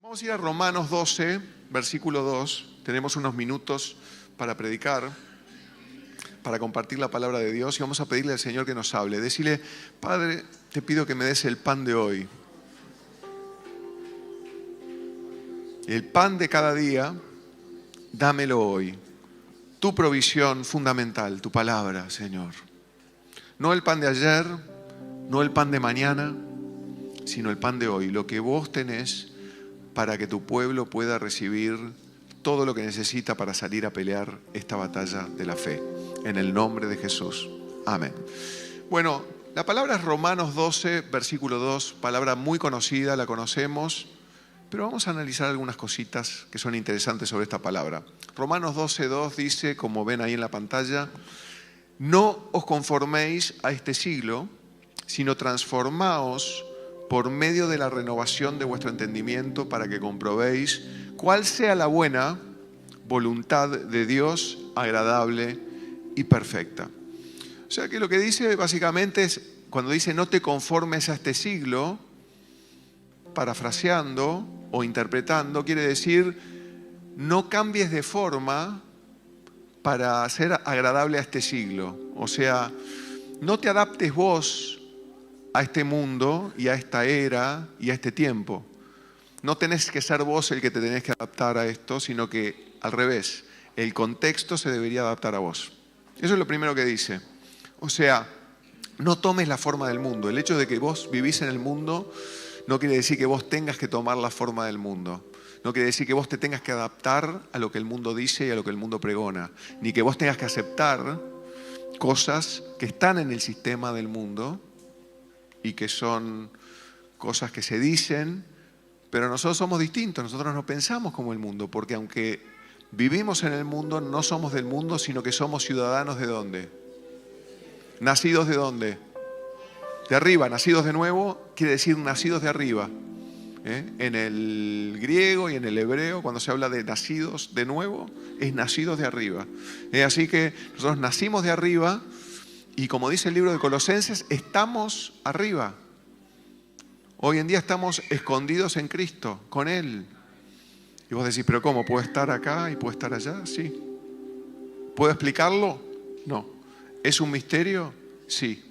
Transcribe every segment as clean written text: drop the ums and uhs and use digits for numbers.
Vamos a ir a Romanos 12, versículo 2. Tenemos unos minutos para predicar, para compartir la palabra de Dios y vamos a pedirle al Señor que nos hable. Decirle: Padre, te pido que me des el pan de hoy. El pan de cada día, dámelo hoy. Tu provisión fundamental, tu palabra, Señor. No el pan de ayer, no el pan de mañana, sino el pan de hoy. Lo que vos tenés para que tu pueblo pueda recibir todo lo que necesita para salir a pelear esta batalla de la fe. En el nombre de Jesús. Amén. Bueno, la palabra es Romanos 12, versículo 2, palabra muy conocida, la conocemos, pero vamos a analizar algunas cositas que son interesantes sobre esta palabra. Romanos 12, 2 dice, como ven ahí en la pantalla: no os conforméis a este siglo, sino transformaos por medio de la renovación de vuestro entendimiento, para que comprobéis cuál sea la buena voluntad de Dios, agradable y perfecta. O sea que lo que dice básicamente es, cuando dice no te conformes a este siglo, parafraseando o interpretando, quiere decir no cambies de forma para ser agradable a este siglo. O sea, no te adaptes vos a este mundo y a esta era y a este tiempo. No tenés que ser vos el que te tenés que adaptar a esto, sino que al revés, el contexto se debería adaptar a vos. Eso es lo primero que dice. O sea, no tomes la forma del mundo. El hecho de que vos vivís en el mundo no quiere decir que vos tengas que tomar la forma del mundo. No quiere decir que vos te tengas que adaptar a lo que el mundo dice y a lo que el mundo pregona. Ni que vos tengas que aceptar cosas que están en el sistema del mundo y que son cosas que se dicen, pero nosotros somos distintos, nosotros no pensamos como el mundo, porque aunque vivimos en el mundo, no somos del mundo, sino que somos ciudadanos ¿de dónde? ¿Nacidos de dónde? De arriba. Nacidos de nuevo quiere decir nacidos de arriba. En el griego y en el hebreo, cuando se habla de nacidos de nuevo, es nacidos de arriba. Así que nosotros nacimos de arriba. Y como dice el libro de Colosenses, estamos arriba. Hoy en día estamos escondidos en Cristo, con Él. Y vos decís, ¿pero cómo? ¿Puedo estar acá y puedo estar allá? Sí. ¿Puedo explicarlo? No. ¿Es un misterio? Sí.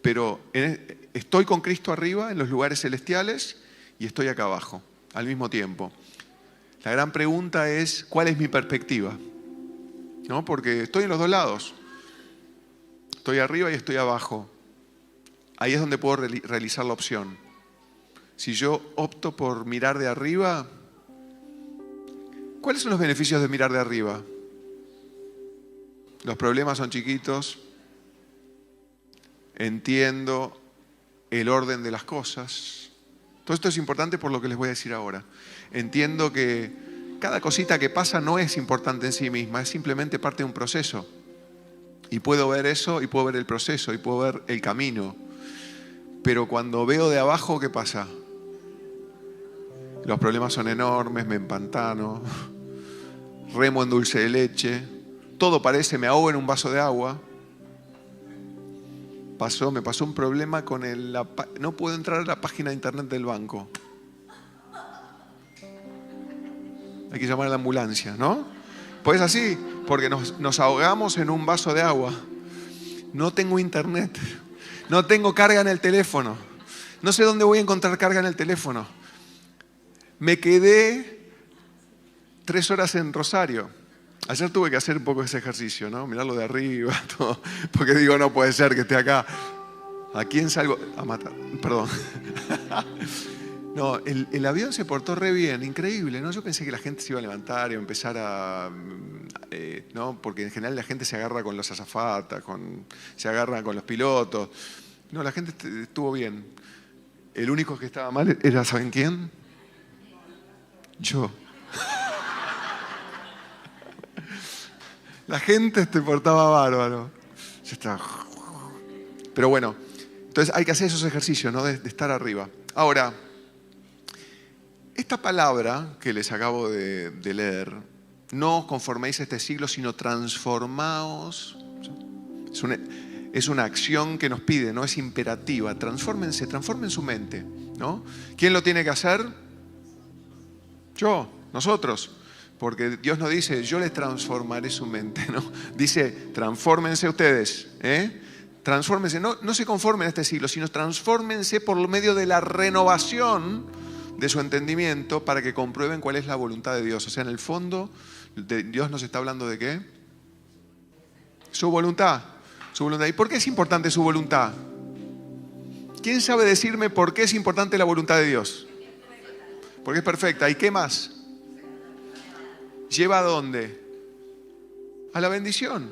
Pero estoy con Cristo arriba, en los lugares celestiales, y estoy acá abajo, al mismo tiempo. La gran pregunta es, ¿cuál es mi perspectiva? ¿No? Porque estoy en los dos lados. Estoy arriba y estoy abajo. Ahí es donde puedo realizar la opción. Si yo opto por mirar de arriba, ¿cuáles son los beneficios de mirar de arriba? Los problemas son chiquitos. Entiendo el orden de las cosas. Todo esto es importante por lo que les voy a decir ahora. Entiendo que cada cosita que pasa no es importante en sí misma, es simplemente parte de un proceso. Y puedo ver eso, y puedo ver el proceso, y puedo ver el camino. Pero cuando veo de abajo, ¿qué pasa? Los problemas son enormes, me empantano, remo en dulce de leche, todo parece, me ahogo en un vaso de agua. Me pasó un problema con no puedo entrar a la página de internet del banco. Hay que llamar a la ambulancia, ¿no? Pues así, porque nos ahogamos en un vaso de agua. No tengo internet, no tengo carga en el teléfono, no sé dónde voy a encontrar carga en el teléfono. Me quedé 3 horas en Rosario. Ayer tuve que hacer un poco ese ejercicio, ¿no? Mirarlo de arriba, todo, porque digo, no puede ser que esté acá. ¿A quién salgo? A matar, perdón. No, el avión se portó re bien, increíble, ¿no? Yo pensé que la gente se iba a levantar y a empezar a... ¿no? Porque en general la gente se agarra con los azafatas, se agarra con los pilotos. No, la gente estuvo bien. El único que estaba mal era, ¿saben quién? Yo. La gente se portaba bárbaro. Ya está. Pero bueno, entonces hay que hacer esos ejercicios, ¿no? De estar arriba. Ahora, esta palabra que les acabo de leer, no os conforméis a este siglo, sino transformaos. Es una acción que nos pide, no es imperativa. Transformen su mente, ¿no? ¿Quién lo tiene que hacer? Nosotros. Porque Dios no dice, yo les transformaré su mente, ¿no? Dice, transfórmense ustedes, Transfórmense, no se conformen a este siglo, sino transfórmense por medio de la renovación de su entendimiento para que comprueben cuál es la voluntad de Dios. O sea, en el fondo, Dios nos está hablando de ¿qué? Su voluntad. Su voluntad. ¿Y por qué es importante su voluntad? ¿Quién sabe decirme por qué es importante la voluntad de Dios? Porque es perfecta. ¿Y qué más? ¿Lleva a dónde? A la bendición.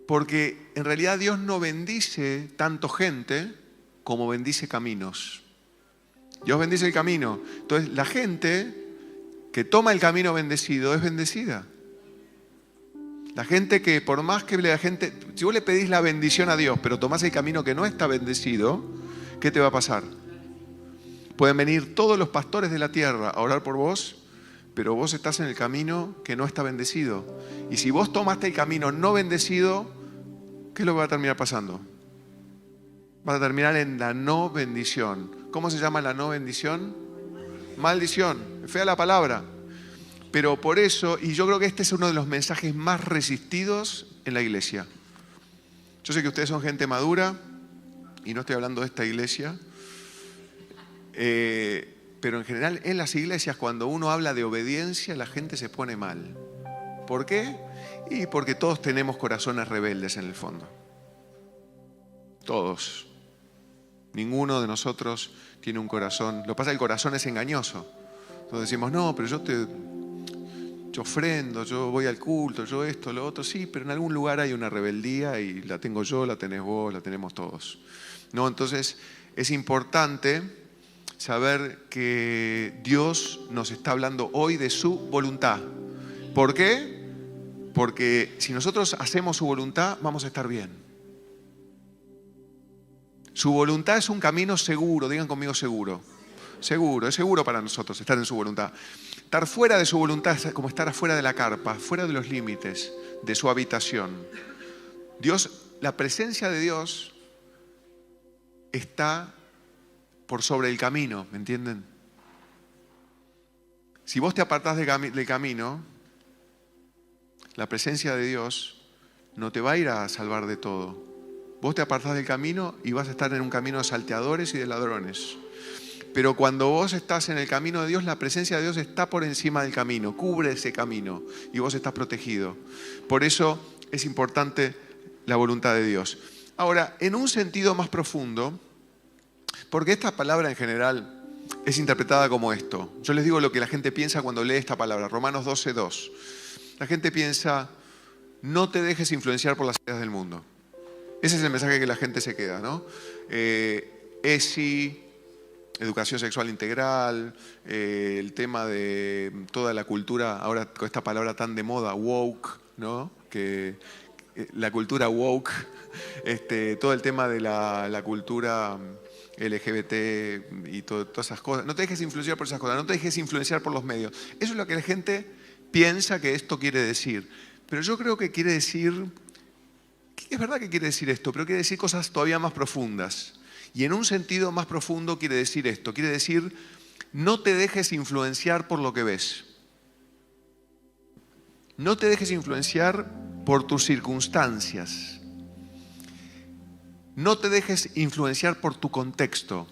Porque en realidad Dios no bendice tanto gente como bendice caminos. Dios bendice el camino. Entonces la gente que toma el camino bendecido es bendecida. La gente que por más que la gente, si vos le pedís la bendición a Dios, pero tomás el camino que no está bendecido, ¿qué te va a pasar? Pueden venir todos los pastores de la tierra a orar por vos, pero vos estás en el camino que no está bendecido. Y si vos tomaste el camino no bendecido, ¿qué es lo que va a terminar pasando? Vas a terminar en la no bendición. ¿Cómo se llama la no bendición? Maldición. Es fea la palabra. Pero por eso, y yo creo que este es uno de los mensajes más resistidos en la iglesia. Yo sé que ustedes son gente madura, y no estoy hablando de esta iglesia, pero en general en las iglesias cuando uno habla de obediencia la gente se pone mal. ¿Por qué? Y porque todos tenemos corazones rebeldes en el fondo. Todos. Ninguno de nosotros tiene un corazón. Lo que pasa es que el corazón es engañoso. Entonces decimos, no, pero yo ofrendo, yo voy al culto, yo esto, lo otro. Sí, pero en algún lugar hay una rebeldía y la tengo yo, la tenés vos, la tenemos todos. ¿No? Entonces es importante saber que Dios nos está hablando hoy de su voluntad. ¿Por qué? Porque si nosotros hacemos su voluntad, vamos a estar bien. Su voluntad es un camino seguro, digan conmigo seguro. Seguro, es seguro para nosotros estar en su voluntad. Estar fuera de su voluntad es como estar afuera de la carpa, fuera de los límites de su habitación. Dios, la presencia de Dios está por sobre el camino, ¿me entienden? Si vos te apartás del camino, la presencia de Dios no te va a ir a salvar de todo. Vos te apartás del camino y vas a estar en un camino de salteadores y de ladrones. Pero cuando vos estás en el camino de Dios, la presencia de Dios está por encima del camino, cubre ese camino y vos estás protegido. Por eso es importante la voluntad de Dios. Ahora, en un sentido más profundo, porque esta palabra en general es interpretada como esto. Yo les digo lo que la gente piensa cuando lee esta palabra, Romanos 12:2. La gente piensa, no te dejes influenciar por las ideas del mundo. Ese es el mensaje que la gente se queda, ¿no? ESI, educación sexual integral, el tema de toda la cultura, ahora con esta palabra tan de moda, woke, ¿no? Que la cultura woke, todo el tema de la cultura LGBT y todas esas cosas. No te dejes influenciar por esas cosas, no te dejes influenciar por los medios. Eso es lo que la gente piensa que esto quiere decir. Pero yo creo que quiere decir, es verdad que quiere decir esto, pero quiere decir cosas todavía más profundas. Y en un sentido más profundo quiere decir esto, quiere decir, no te dejes influenciar por lo que ves. No te dejes influenciar por tus circunstancias. No te dejes influenciar por tu contexto.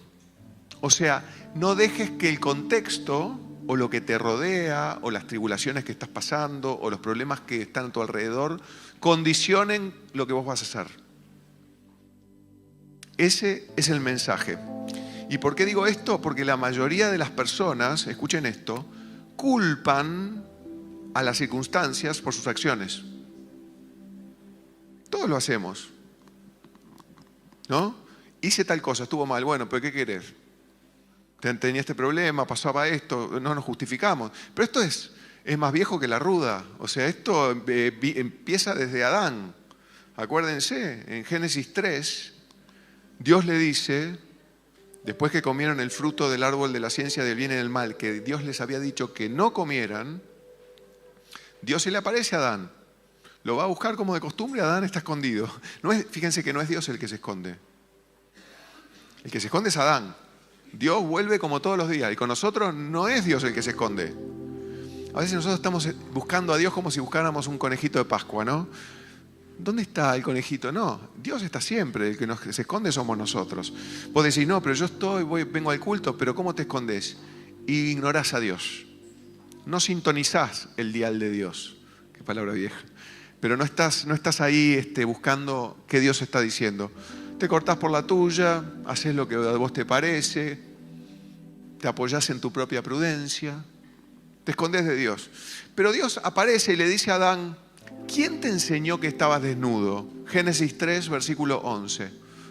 O sea, no dejes que el contexto o lo que te rodea o las tribulaciones que estás pasando o los problemas que están a tu alrededor condicionen lo que vos vas a hacer. Ese es el mensaje. ¿Y por qué digo esto? Porque la mayoría de las personas, escuchen esto, culpan a las circunstancias por sus acciones. Todos lo hacemos, ¿no? Hice tal cosa, estuvo mal, bueno, pero ¿qué querés? Tenía este problema, pasaba esto, no nos justificamos. Pero esto es más viejo que la ruda. O sea, esto empieza desde Adán. Acuérdense, en Génesis 3, Dios le dice, después que comieron el fruto del árbol de la ciencia del bien y del mal, que Dios les había dicho que no comieran, Dios se le aparece a Adán. Lo va a buscar como de costumbre, Adán está escondido. Fíjense que no es Dios el que se esconde. El que se esconde es Adán. Dios vuelve como todos los días y con nosotros no es Dios el que se esconde. A veces nosotros estamos buscando a Dios como si buscáramos un conejito de Pascua, ¿no? ¿Dónde está el conejito? No, Dios está siempre, el que se esconde somos nosotros. Vos decís, no, pero yo vengo al culto, pero ¿cómo te escondes? Y ignorás a Dios. No sintonizás el dial de Dios. Qué palabra vieja. Pero no estás ahí buscando qué Dios está diciendo. Te cortás por la tuya, haces lo que a vos te parece, te apoyás en tu propia prudencia, te escondes de Dios. Pero Dios aparece y le dice a Adán, ¿quién te enseñó que estabas desnudo? Génesis 3, versículo 11.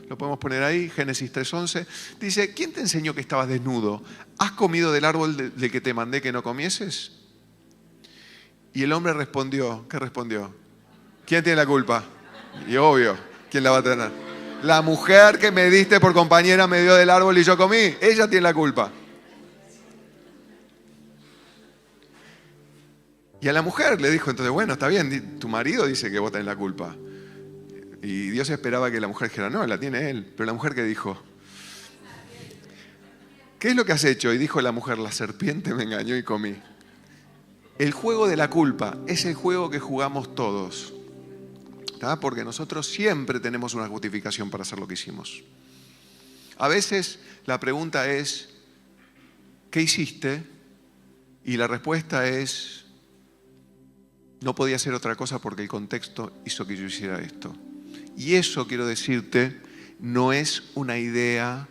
Lo podemos poner ahí, Génesis 3, 11. Dice, ¿quién te enseñó que estabas desnudo? ¿Has comido del árbol del que te mandé que no comieses? Y el hombre respondió, ¿qué respondió? ¿Quién tiene la culpa? Y obvio, ¿quién la va a tener? La mujer que me diste por compañera me dio del árbol y yo comí. Ella tiene la culpa. Y a la mujer le dijo, entonces, bueno, está bien, tu marido dice que vos tenés la culpa. Y Dios esperaba que la mujer dijera, no, la tiene él. Pero la mujer, ¿qué dijo? ¿Qué es lo que has hecho? Y dijo la mujer, la serpiente me engañó y comí. El juego de la culpa es el juego que jugamos todos. ¿Tá? Porque nosotros siempre tenemos una justificación para hacer lo que hicimos. A veces la pregunta es, ¿qué hiciste? Y la respuesta es, no podía hacer otra cosa porque el contexto hizo que yo hiciera esto. Y eso, quiero decirte, no es una idea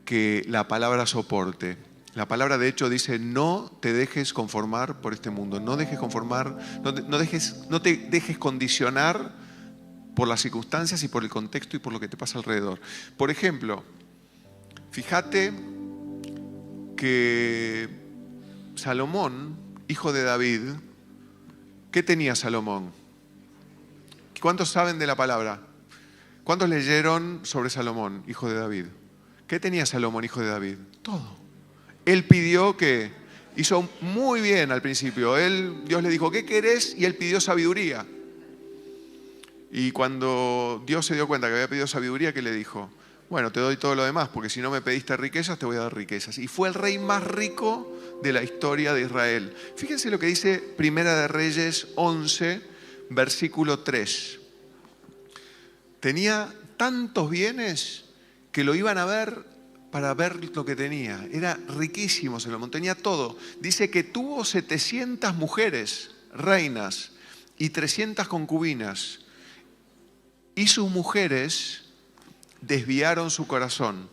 que la palabra soporte. La palabra, de hecho, dice, no te dejes conformar por este mundo. No te dejes condicionar por las circunstancias y por el contexto y por lo que te pasa alrededor. Por ejemplo, fíjate que Salomón, hijo de David, ¿qué tenía Salomón? ¿Cuántos saben de la palabra? ¿Cuántos leyeron sobre Salomón, hijo de David? ¿Qué tenía Salomón, hijo de David? Todo. Él pidió que hizo muy bien al principio. Dios le dijo, ¿qué querés? Y él pidió sabiduría. Y cuando Dios se dio cuenta que había pedido sabiduría, ¿qué le dijo? Bueno, te doy todo lo demás, porque si no me pediste riquezas, te voy a dar riquezas. Y fue el rey más rico de la historia de Israel. Fíjense lo que dice Primera de Reyes 11, versículo 3. Tenía tantos bienes que lo iban a ver para ver lo que tenía. Era riquísimo Salomón, tenía todo. Dice que tuvo 700 mujeres, reinas, y 300 concubinas. Y sus mujeres desviaron su corazón.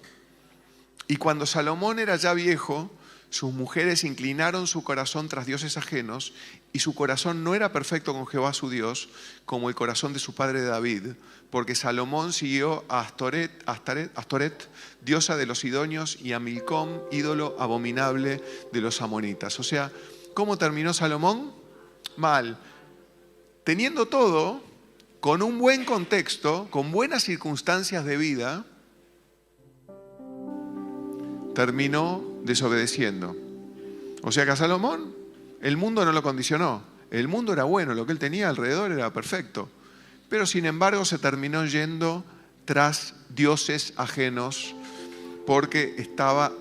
Y cuando Salomón era ya viejo, sus mujeres inclinaron su corazón tras dioses ajenos, y su corazón no era perfecto con Jehová su Dios, como el corazón de su padre David, porque Salomón siguió a Astoret, diosa de los sidonios, y a Milcom, ídolo abominable de los amonitas. O sea, ¿cómo terminó Salomón? Mal. Teniendo todo, con un buen contexto, con buenas circunstancias de vida, terminó desobedeciendo. O sea que a Salomón el mundo no lo condicionó. El mundo era bueno, lo que él tenía alrededor era perfecto. Pero sin embargo se terminó yendo tras dioses ajenos porque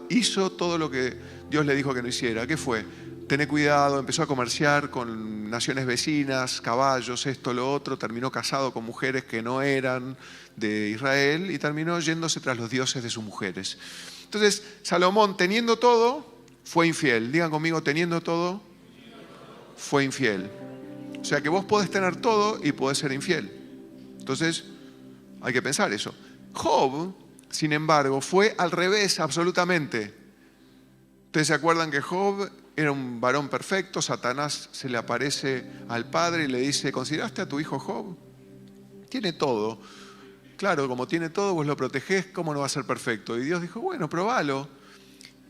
hizo todo lo que Dios le dijo que no hiciera. ¿Qué fue? Tené cuidado, empezó a comerciar con naciones vecinas, caballos, esto, lo otro. Terminó casado con mujeres que no eran de Israel y terminó yéndose tras los dioses de sus mujeres. Entonces, Salomón, teniendo todo, fue infiel. Digan conmigo, teniendo todo, fue infiel. O sea que vos podés tener todo y podés ser infiel. Entonces, hay que pensar eso. Job, sin embargo, fue al revés absolutamente. Ustedes se acuerdan que Job era un varón perfecto. Satanás se le aparece al padre y le dice, ¿consideraste a tu hijo Job? Tiene todo. Claro, como tiene todo, vos lo protegés, ¿cómo no va a ser perfecto? Y Dios dijo, bueno, probalo.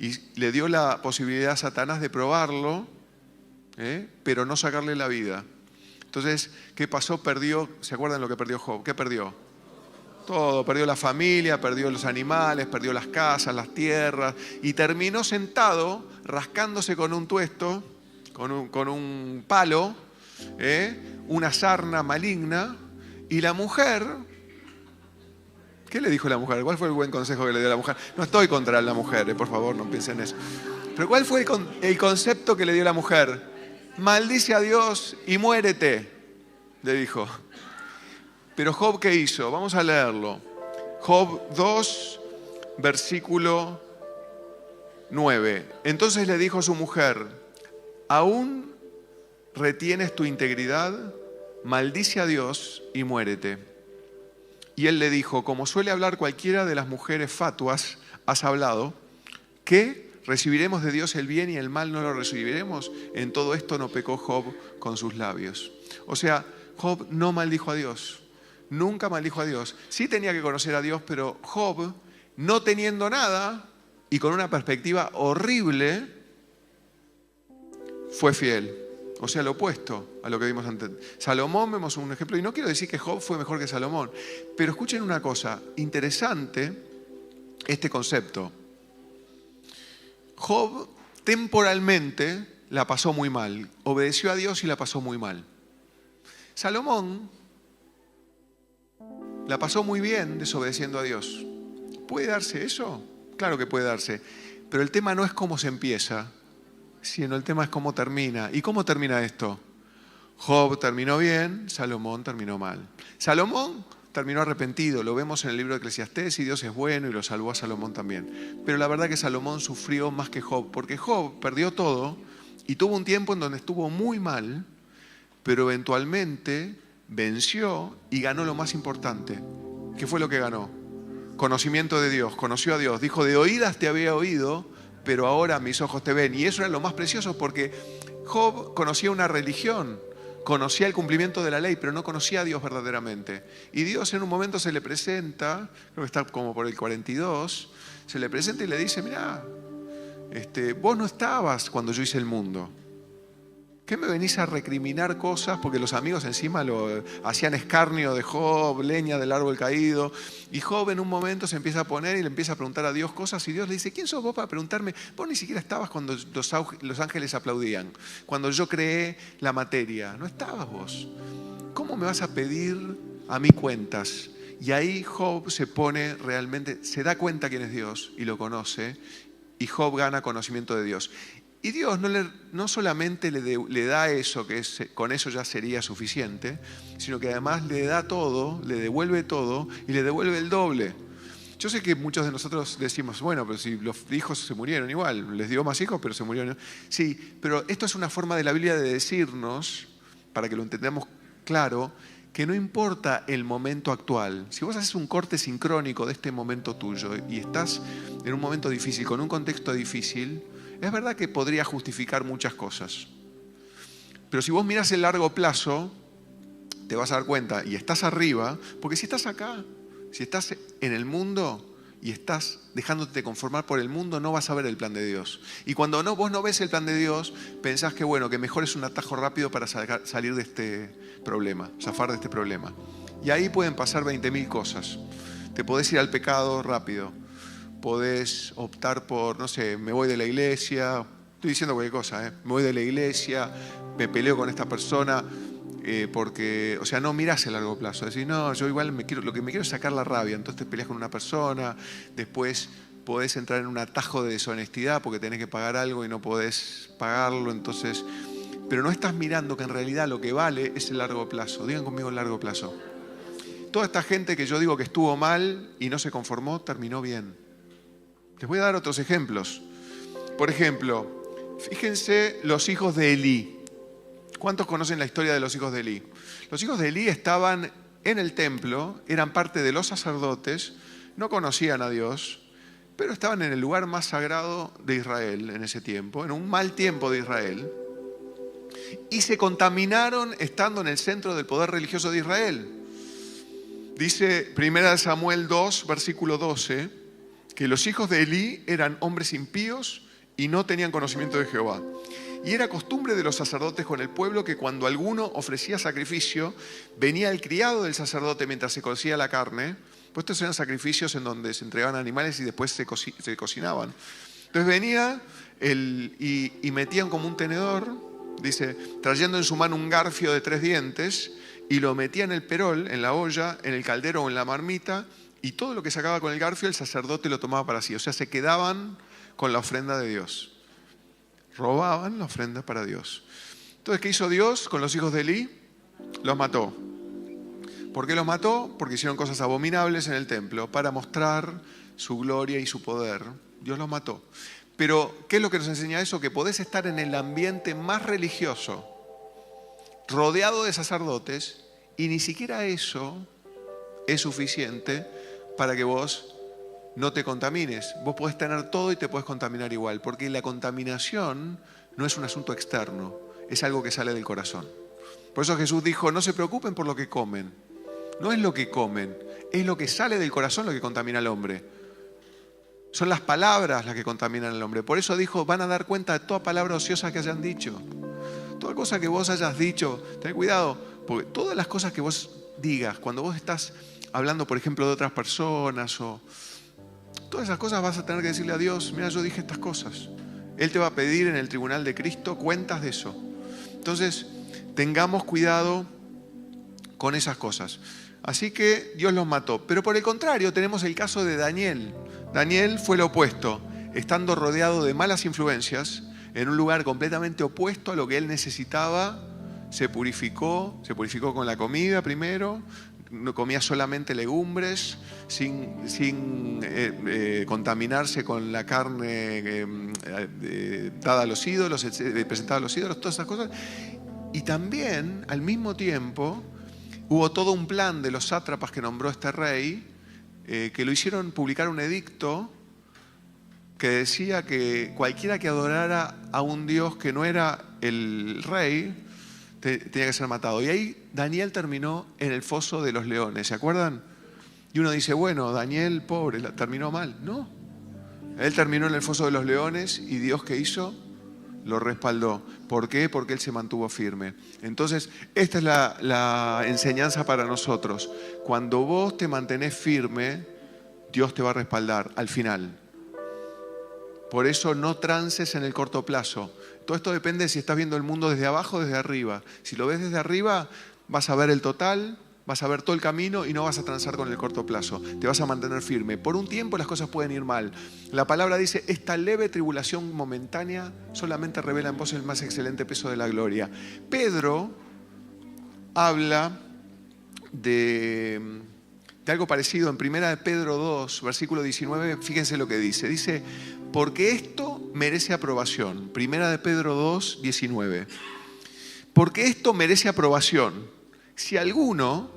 Y le dio la posibilidad a Satanás de probarlo, pero no sacarle la vida. Entonces, ¿qué pasó? Perdió, ¿se acuerdan lo que perdió Job? ¿Qué perdió? Todo, perdió la familia, perdió los animales, perdió las casas, las tierras, y terminó sentado, rascándose con un tuesto, con un palo, una sarna maligna, y la mujer, ¿Qué le dijo la mujer? ¿Cuál fue el buen consejo que le dio la mujer? No estoy contra la mujer, por favor, no piensen en eso. Pero ¿cuál fue el concepto que le dio la mujer? Maldice a Dios y muérete, le dijo. Pero Job, ¿qué hizo? Vamos a leerlo. Job 2, versículo 9. Entonces le dijo a su mujer, ¿aún retienes tu integridad? Maldice a Dios y muérete. Y él le dijo, como suele hablar cualquiera de las mujeres fatuas, has hablado, ¿qué? ¿Recibiremos de Dios el bien y el mal no lo recibiremos? En todo esto no pecó Job con sus labios. O sea, Job no maldijo a Dios. Nunca maldijo a Dios. Sí tenía que conocer a Dios, pero Job, no teniendo nada y con una perspectiva horrible, fue fiel. O sea, lo opuesto a lo que vimos antes. Salomón, vemos un ejemplo, y no quiero decir que Job fue mejor que Salomón, pero escuchen una cosa, interesante este concepto. Job temporalmente la pasó muy mal, obedeció a Dios y la pasó muy mal. Salomón la pasó muy bien desobedeciendo a Dios. ¿Puede darse eso? Claro que puede darse, pero el tema no es cómo se empieza, sino el tema es cómo termina. ¿Y cómo termina esto? Job terminó bien, Salomón terminó mal. Salomón terminó arrepentido, lo vemos en el libro de Eclesiastés, y Dios es bueno y lo salvó a Salomón también. Pero la verdad que Salomón sufrió más que Job, porque Job perdió todo y tuvo un tiempo en donde estuvo muy mal, pero eventualmente venció y ganó lo más importante. ¿Qué fue lo que ganó? Conocimiento de Dios, conoció a Dios. Dijo, de oídas te había oído, pero ahora mis ojos te ven. Y eso era lo más precioso porque Job conocía una religión, conocía el cumplimiento de la ley, pero no conocía a Dios verdaderamente. Y Dios en un momento se le presenta, creo que está como por el 42, se le presenta y le dice, mirá, vos no estabas cuando yo hice el mundo. ¿Qué me venís a recriminar cosas? Porque los amigos encima lo hacían escarnio de Job, leña del árbol caído. Y Job en un momento se empieza a poner y le empieza a preguntar a Dios cosas. Y Dios le dice, ¿quién sos vos para preguntarme? Vos ni siquiera estabas cuando los ángeles aplaudían. Cuando yo creé la materia. No estabas vos. ¿Cómo me vas a pedir a mí cuentas? Y ahí Job se pone realmente, se da cuenta quién es Dios y lo conoce. Y Job gana conocimiento de Dios. Y Dios no solamente le da eso, que con eso ya sería suficiente, sino que además le da todo, le devuelve todo y le devuelve el doble. Yo sé que muchos de nosotros decimos, bueno, pero si los hijos se murieron igual, les dio más hijos, pero se murieron. Sí, pero esto es una forma de la Biblia de decirnos, para que lo entendamos claro, que no importa el momento actual. Si vos haces un corte sincrónico de este momento tuyo y estás en un momento difícil, con un contexto difícil, es verdad que podría justificar muchas cosas. Pero si vos mirás el largo plazo, te vas a dar cuenta, y estás arriba, porque si estás acá, si estás en el mundo y estás dejándote conformar por el mundo, no vas a ver el plan de Dios. Y cuando vos no ves el plan de Dios, pensás que bueno, que mejor es un atajo rápido para salir de este problema, zafar de este problema. Y ahí pueden pasar 20.000 cosas. Te podés ir al pecado rápido. Podés optar por, no sé, me voy de la iglesia, estoy diciendo cualquier cosa, me voy de la iglesia, me peleo con esta persona, porque, o sea, no mirás a largo plazo, decís, no, yo igual lo que me quiero es sacar la rabia, entonces te peleas con una persona, después podés entrar en un atajo de deshonestidad porque tenés que pagar algo y no podés pagarlo, entonces, pero no estás mirando que en realidad lo que vale es el largo plazo. Digan conmigo el largo plazo. Toda esta gente que yo digo que estuvo mal y no se conformó, terminó bien. Les voy a dar otros ejemplos. Por ejemplo, fíjense los hijos de Elí. ¿Cuántos conocen la historia de los hijos de Elí? Los hijos de Elí estaban en el templo, eran parte de los sacerdotes, no conocían a Dios, pero estaban en el lugar más sagrado de Israel en ese tiempo, en un mal tiempo de Israel, y se contaminaron estando en el centro del poder religioso de Israel. Dice 1 Samuel 2, versículo 12, que los hijos de Elí eran hombres impíos y no tenían conocimiento de Jehová. Y era costumbre de los sacerdotes con el pueblo que cuando alguno ofrecía sacrificio, venía el criado del sacerdote mientras se cocía la carne. Pues estos eran sacrificios en donde se entregaban animales y después se cocinaban. Entonces venía y metían como un tenedor, dice, trayendo en su mano un garfio de 3 dientes, y lo metía en el perol, en la olla, en el caldero o en la marmita, y todo lo que sacaba con el garfio el sacerdote lo tomaba para sí. O sea, se quedaban con la ofrenda de Dios. Robaban la ofrenda para Dios. Entonces, ¿qué hizo Dios con los hijos de Elí? Los mató. ¿Por qué los mató? Porque hicieron cosas abominables en el templo para mostrar su gloria y su poder. Dios los mató. Pero, ¿qué es lo que nos enseña eso? Que podés estar en el ambiente más religioso, rodeado de sacerdotes, y ni siquiera eso es suficiente para que vos no te contamines. Vos podés tener todo y te podés contaminar igual, porque la contaminación no es un asunto externo, es algo que sale del corazón. Por eso Jesús dijo, no se preocupen por lo que comen. No es lo que comen, es lo que sale del corazón lo que contamina al hombre. Son las palabras las que contaminan al hombre. Por eso dijo, van a dar cuenta de toda palabra ociosa que hayan dicho. Toda cosa que vos hayas dicho, ten cuidado, porque todas las cosas que vos digas, cuando vos estás hablando, por ejemplo, de otras personas, o todas esas cosas vas a tener que decirle a Dios, mira, yo dije estas cosas. Él te va a pedir en el tribunal de Cristo cuentas de eso. Entonces, tengamos cuidado con esas cosas. Así que Dios los mató. Pero por el contrario, tenemos el caso de Daniel. Daniel fue lo opuesto, estando rodeado de malas influencias, en un lugar completamente opuesto a lo que él necesitaba, se purificó con la comida primero, comía solamente legumbres, sin contaminarse con la carne dada a los ídolos, presentada a los ídolos, todas esas cosas. Y también, al mismo tiempo, hubo todo un plan de los sátrapas que nombró este rey, que lo hicieron publicar un edicto que decía que cualquiera que adorara a un dios que no era el rey, tenía que ser matado. Y ahí Daniel terminó en el foso de los leones, ¿se acuerdan? Y uno dice, bueno, Daniel, pobre, terminó mal. No, él terminó en el foso de los leones y Dios, ¿qué hizo? Lo respaldó. ¿Por qué? Porque él se mantuvo firme. Entonces, esta es la enseñanza para nosotros. Cuando vos te mantenés firme, Dios te va a respaldar al final. Por eso no trances en el corto plazo. Todo esto depende de si estás viendo el mundo desde abajo o desde arriba. Si lo ves desde arriba, vas a ver el total, vas a ver todo el camino y no vas a transar con el corto plazo. Te vas a mantener firme. Por un tiempo las cosas pueden ir mal. La palabra dice, esta leve tribulación momentánea solamente revela en vos el más excelente peso de la gloria. Pedro habla de algo parecido en 1 de Pedro 2, versículo 19. Fíjense lo que dice. Dice, porque esto merece aprobación. 1 de Pedro 2, 19. Porque esto merece aprobación. Si alguno,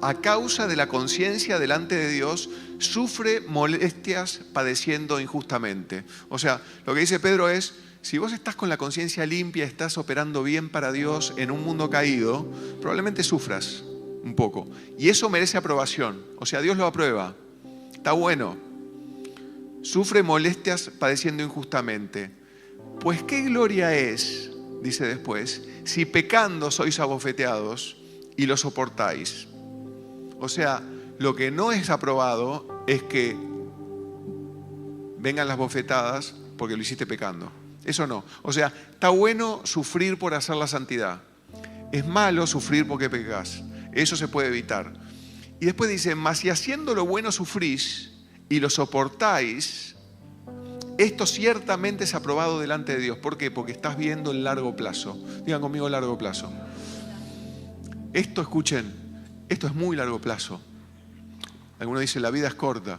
a causa de la conciencia delante de Dios, sufre molestias padeciendo injustamente. O sea, lo que dice Pedro es, si vos estás con la conciencia limpia, estás operando bien para Dios en un mundo caído, probablemente sufras un poco. Y eso merece aprobación. O sea, Dios lo aprueba. Está bueno. Sufre molestias padeciendo injustamente. Pues qué gloria es, dice después, si pecando sois abofeteados y lo soportáis. O sea, lo que no es aprobado es que vengan las bofetadas porque lo hiciste pecando. Eso no. O sea, está bueno sufrir por hacer la santidad. Es malo sufrir porque pecas. Eso se puede evitar. Y después dice, mas si haciendo lo bueno sufrís y lo soportáis, esto ciertamente es aprobado delante de Dios. ¿Por qué? Porque estás viendo el largo plazo. Digan conmigo largo plazo. Esto, escuchen, esto es muy largo plazo. Algunos dicen la vida es corta.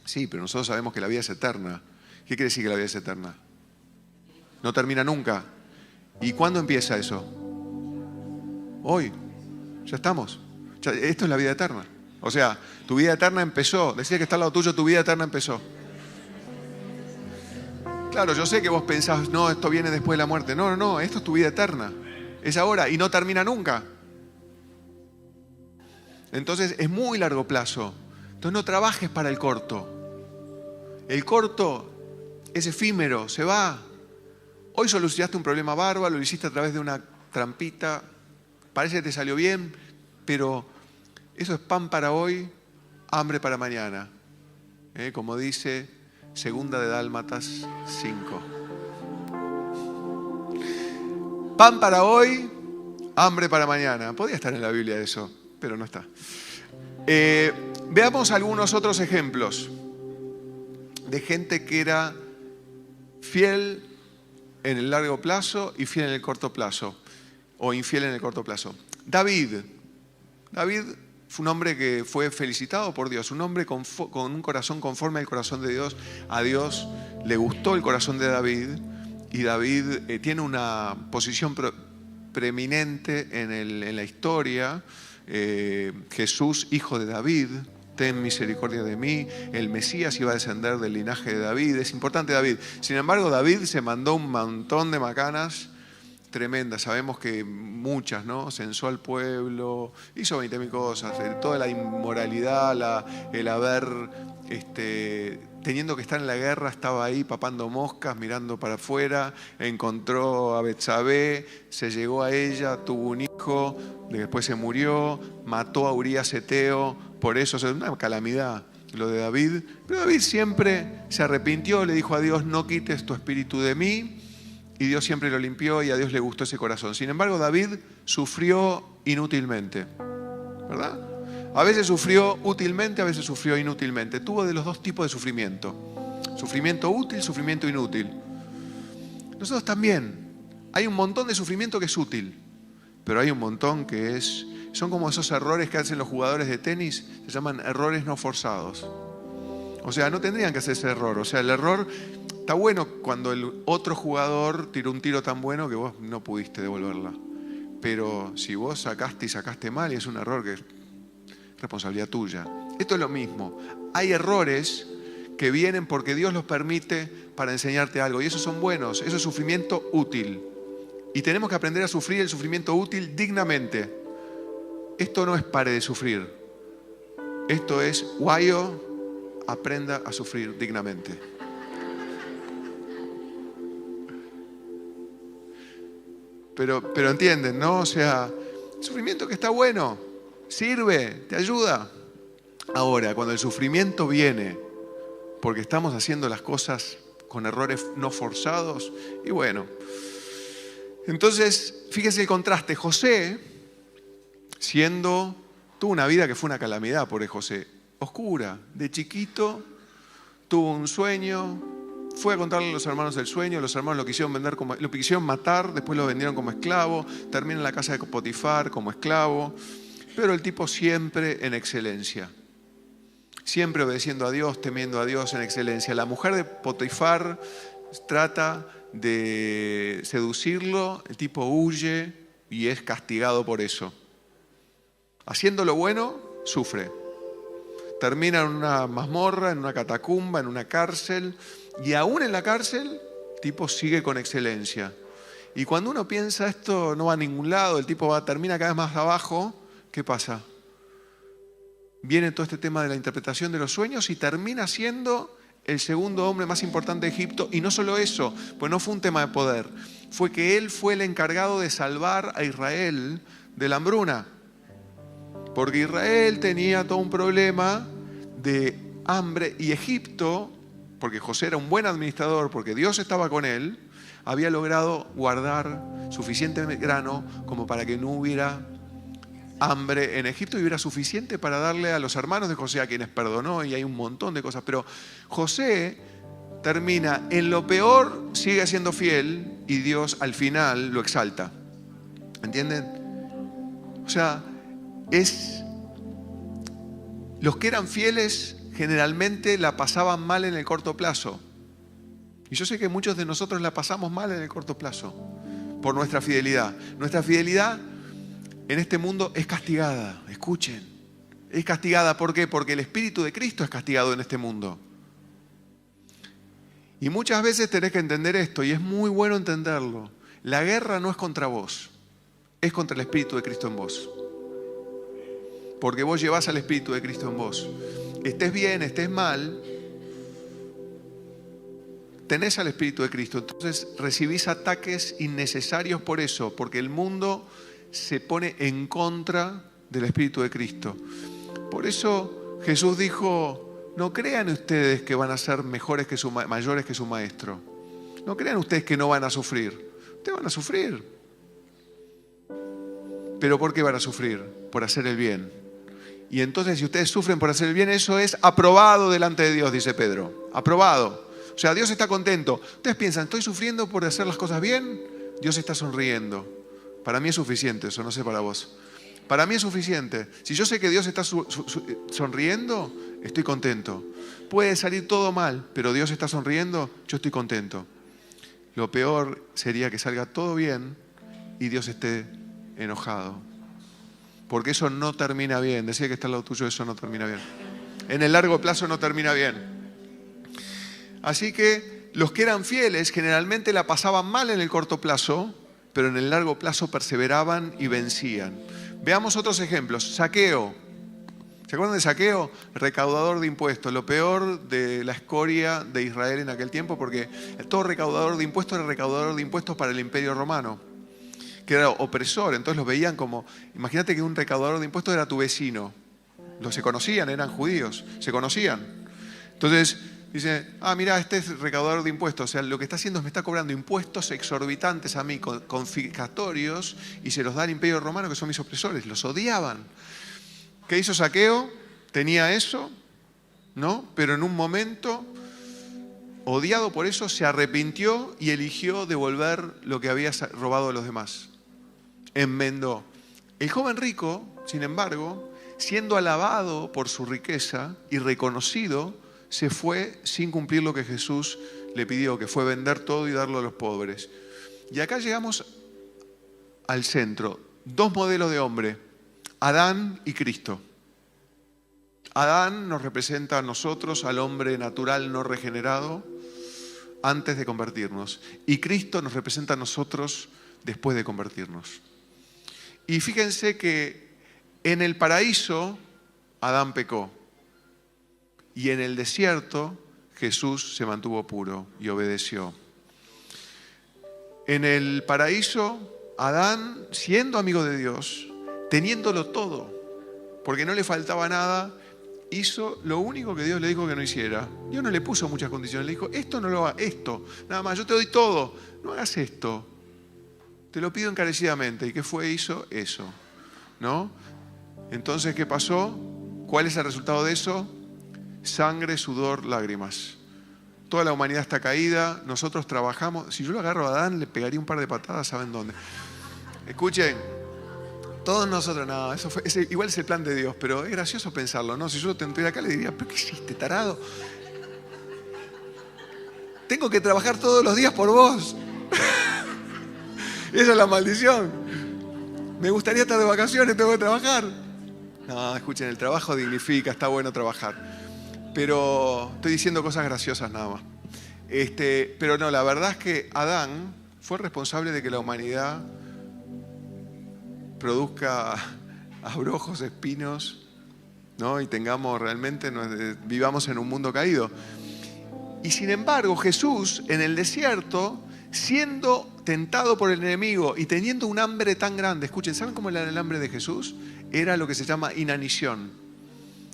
Sí, pero nosotros sabemos que la vida es eterna. ¿Qué quiere decir que la vida es eterna? No termina nunca. ¿Y cuándo empieza eso? Hoy. Ya estamos. Esto es la vida eterna. O sea, tu vida eterna empezó. Decía que está al lado tuyo, tu vida eterna empezó. Claro, yo sé que vos pensás, no, esto viene después de la muerte. No, no, no, esto es tu vida eterna. Es ahora y no termina nunca. Entonces es muy largo plazo. Entonces no trabajes para el corto. El corto es efímero, se va. Hoy solucionaste un problema bárbaro, lo hiciste a través de una trampita. Parece que te salió bien, pero eso es pan para hoy, hambre para mañana. Como dice Segunda de Dálmatas 5. Pan para hoy, hambre para mañana. Podría estar en la Biblia eso, pero no está. Veamos algunos otros ejemplos de gente que era fiel en el largo plazo y fiel en el corto plazo, o infiel en el corto plazo. David fue un hombre que fue felicitado por Dios, un hombre con un corazón conforme al corazón de Dios. A Dios le gustó el corazón de David, y David tiene una posición preeminente en la historia. Jesús, hijo de David, ten misericordia de mí. El Mesías iba a descender del linaje de David. Es importante David. Sin embargo, David se mandó un montón de macanas tremendas. Sabemos que muchas, ¿no? Censó al pueblo, hizo 20.000 cosas. Toda la inmoralidad, el haber, teniendo que estar en la guerra, estaba ahí papando moscas, mirando para afuera. Encontró a Betsabé, se llegó a ella, tuvo un hijo, después se murió, mató a Urías Eteo. Por eso es una calamidad lo de David. Pero David siempre se arrepintió, le dijo a Dios: no quites tu espíritu de mí. Y Dios siempre lo limpió, y a Dios le gustó ese corazón. Sin embargo, David sufrió inútilmente, ¿verdad? A veces sufrió útilmente, a veces sufrió inútilmente. Tuvo de los dos tipos de sufrimiento. Sufrimiento útil, sufrimiento inútil. Nosotros también. Hay un montón de sufrimiento que es útil, pero hay un montón que son como esos errores que hacen los jugadores de tenis, se llaman errores no forzados. O sea, no tendrían que hacer ese error. O sea, el error está bueno cuando el otro jugador tiró un tiro tan bueno que vos no pudiste devolverla. Pero si vos sacaste mal, y es un error que es responsabilidad tuya. Esto es lo mismo. Hay errores que vienen porque Dios los permite para enseñarte algo, y esos son buenos. Eso es sufrimiento útil. Y tenemos que aprender a sufrir el sufrimiento útil dignamente. Esto no es pare de sufrir. Esto es guayo, aprenda a sufrir dignamente. Pero entienden, ¿no? O sea, sufrimiento que está bueno, sirve, te ayuda. Ahora, cuando el sufrimiento viene porque estamos haciendo las cosas con errores no forzados, y bueno. Entonces, fíjese el contraste. José, tuvo una vida que fue una calamidad, por José, oscura. De chiquito tuvo un sueño, fue a contarle a los hermanos el sueño, los hermanos lo quisieron matar, después lo vendieron como esclavo, termina en la casa de Potifar como esclavo, pero el tipo siempre en excelencia, siempre obedeciendo a Dios, temiendo a Dios, en excelencia. La mujer de Potifar trata de seducirlo, el tipo huye y es castigado por eso. Haciendo lo bueno, sufre. Termina en una mazmorra, en una catacumba, en una cárcel, y aún en la cárcel, el tipo sigue con excelencia. Y cuando uno piensa esto no va a ningún lado, el tipo termina cada vez más abajo, ¿qué pasa? Viene todo este tema de la interpretación de los sueños y termina siendo el segundo hombre más importante de Egipto. Y no solo eso, pues no fue un tema de poder, fue que él fue el encargado de salvar a Israel de la hambruna. Porque Israel tenía todo un problema de hambre, y Egipto, porque José era un buen administrador, porque Dios estaba con él, había logrado guardar suficiente grano como para que no hubiera hambre en Egipto, y hubiera suficiente para darle a los hermanos de José, a quienes perdonó, y hay un montón de cosas. Pero José termina en lo peor, sigue siendo fiel, y Dios al final lo exalta. ¿Entienden? O sea, los que eran fieles generalmente la pasaban mal en el corto plazo. Y yo sé que muchos de nosotros la pasamos mal en el corto plazo por nuestra fidelidad. Nuestra fidelidad en este mundo es castigada. Escuchen, es castigada. ¿Por qué? Porque el Espíritu de Cristo es castigado en este mundo. Y muchas veces tenés que entender esto, y es muy bueno entenderlo. La guerra no es contra vos, es contra el Espíritu de Cristo en vos. Porque vos llevás al Espíritu de Cristo en vos. Estés bien, estés mal, tenés al Espíritu de Cristo. Entonces recibís ataques innecesarios por eso, porque el mundo se pone en contra del Espíritu de Cristo. Por eso Jesús dijo: no crean ustedes que van a ser mayores que su maestro. No crean ustedes que no van a sufrir. Ustedes van a sufrir. ¿Pero por qué van a sufrir? Por hacer el bien. Y entonces si ustedes sufren por hacer el bien, eso es aprobado delante de Dios, dice Pedro. Aprobado. O sea, Dios está contento. Ustedes piensan, ¿estoy sufriendo por hacer las cosas bien? Dios está sonriendo. Para mí es suficiente eso, no sé para vos. Para mí es suficiente. Si yo sé que Dios está sonriendo, estoy contento. Puede salir todo mal, pero Dios está sonriendo, yo estoy contento. Lo peor sería que salga todo bien y Dios esté enojado. Porque eso no termina bien. Decía que está al lado tuyo, eso no termina bien. En el largo plazo no termina bien. Así que los que eran fieles generalmente la pasaban mal en el corto plazo, pero en el largo plazo perseveraban y vencían. Veamos otros ejemplos. Zaqueo. ¿Se acuerdan de Zaqueo? Recaudador de impuestos. Lo peor de la escoria de Israel en aquel tiempo, porque todo recaudador de impuestos era recaudador de impuestos para el Imperio Romano, que era opresor. Entonces los veían como, imagínate que un recaudador de impuestos era tu vecino. Los se conocían, eran judíos, se conocían. Entonces dice, mira, este es recaudador de impuestos. O sea, lo que está haciendo es me está cobrando impuestos exorbitantes a mí, confiscatorios, y se los da al Imperio Romano, que son mis opresores. Los odiaban. ¿Qué hizo Zaqueo? Tenía eso, ¿no? Pero en un momento, odiado por eso, se arrepintió y eligió devolver lo que había robado a los demás. Enmendó. El joven rico, sin embargo, siendo alabado por su riqueza y reconocido, se fue sin cumplir lo que Jesús le pidió, que fue vender todo y darlo a los pobres. Y acá llegamos al centro. Dos modelos de hombre, Adán y Cristo. Adán nos representa a nosotros, al hombre natural no regenerado, antes de convertirnos. Y Cristo nos representa a nosotros después de convertirnos. Y fíjense que en el paraíso Adán pecó. Y en el desierto Jesús se mantuvo puro y obedeció. En el paraíso Adán, siendo amigo de Dios, teniéndolo todo, porque no le faltaba nada, hizo lo único que Dios le dijo que no hiciera. Dios no le puso muchas condiciones, le dijo, esto no lo hagas, esto, nada más, yo te doy todo, no hagas esto, te lo pido encarecidamente. ¿Y qué fue? Hizo eso, ¿no? Entonces, ¿qué pasó? ¿Cuál es el resultado de eso? Sangre, sudor, lágrimas. Toda la humanidad está caída, nosotros trabajamos. Si yo lo agarro a Adán, le pegaría un par de patadas, ¿saben dónde? Escuchen, todos nosotros, no, eso fue, igual es el plan de Dios, pero es gracioso pensarlo, ¿no? Si yo lo tuviera acá, le diría, ¿pero qué hiciste, tarado? Tengo que trabajar todos los días por vos. Esa es la maldición. Me gustaría estar de vacaciones, tengo que trabajar. No, escuchen, el trabajo dignifica, está bueno trabajar. Pero estoy diciendo cosas graciosas nada más. Pero no, la verdad es que Adán fue responsable de que la humanidad produzca abrojos, espinos, ¿no? Y tengamos realmente, vivamos en un mundo caído. Y sin embargo, Jesús en el desierto, siendo tentado por el enemigo y teniendo un hambre tan grande, escuchen, ¿saben cómo era el hambre de Jesús? Era lo que se llama inanición.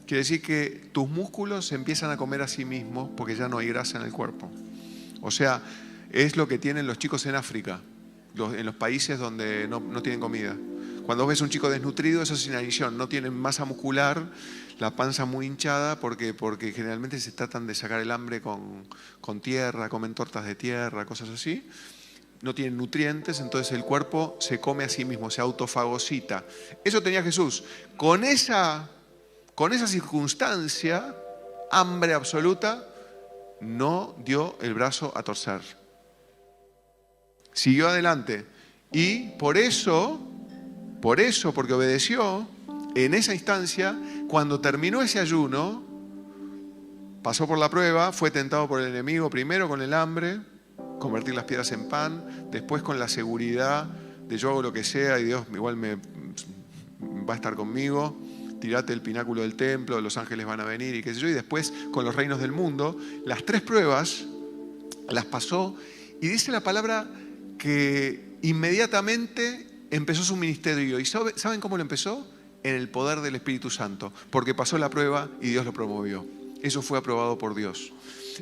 Quiere decir que tus músculos se empiezan a comer a sí mismos porque ya no hay grasa en el cuerpo. O sea, es lo que tienen los chicos en África, en los países donde no tienen comida. Cuando ves un chico desnutrido, eso es inanición, no tienen masa muscular, la panza muy hinchada, porque generalmente se tratan de sacar el hambre con tierra, comen tortas de tierra, cosas así. No tienen nutrientes, entonces el cuerpo se come a sí mismo, se autofagocita. Eso tenía Jesús. Con esa circunstancia, hambre absoluta, no dio el brazo a torcer. Siguió adelante. Y por eso, porque obedeció, en esa instancia, cuando terminó ese ayuno, pasó por la prueba, fue tentado por el enemigo, primero con el hambre, convertir las piedras en pan, después con la seguridad de yo hago lo que sea y Dios igual va a estar conmigo, tirate el pináculo del templo, los ángeles van a venir y qué sé yo, y después con los reinos del mundo. Las tres pruebas las pasó y dice la palabra que inmediatamente empezó su ministerio. ¿Y saben cómo lo empezó? En el poder del Espíritu Santo, porque pasó la prueba y Dios lo promovió. Eso fue aprobado por Dios.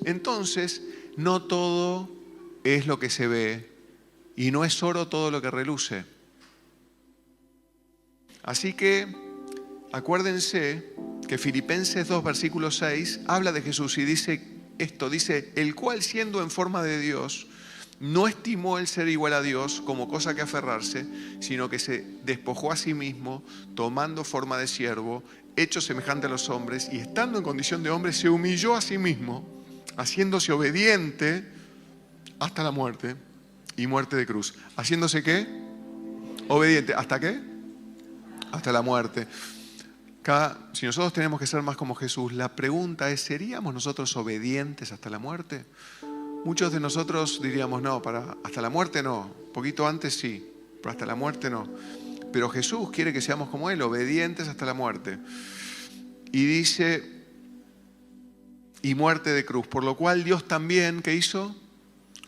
Entonces, no todo es lo que se ve y no es oro todo lo que reluce. Así que acuérdense que Filipenses 2, versículo 6, habla de Jesús y dice esto, dice, el cual siendo en forma de Dios, no estimó el ser igual a Dios como cosa que aferrarse, sino que se despojó a sí mismo, tomando forma de siervo, hecho semejante a los hombres, y estando en condición de hombre, se humilló a sí mismo, haciéndose obediente hasta la muerte, y muerte de cruz. ¿Haciéndose qué? Obediente. ¿Hasta qué? Hasta la muerte. Si nosotros tenemos que ser más como Jesús, la pregunta es, ¿seríamos nosotros obedientes hasta la muerte? Muchos de nosotros diríamos, no, hasta la muerte no, poquito antes sí, pero hasta la muerte no. Pero Jesús quiere que seamos como Él, obedientes hasta la muerte. Y dice, y muerte de cruz, por lo cual Dios también, ¿qué hizo?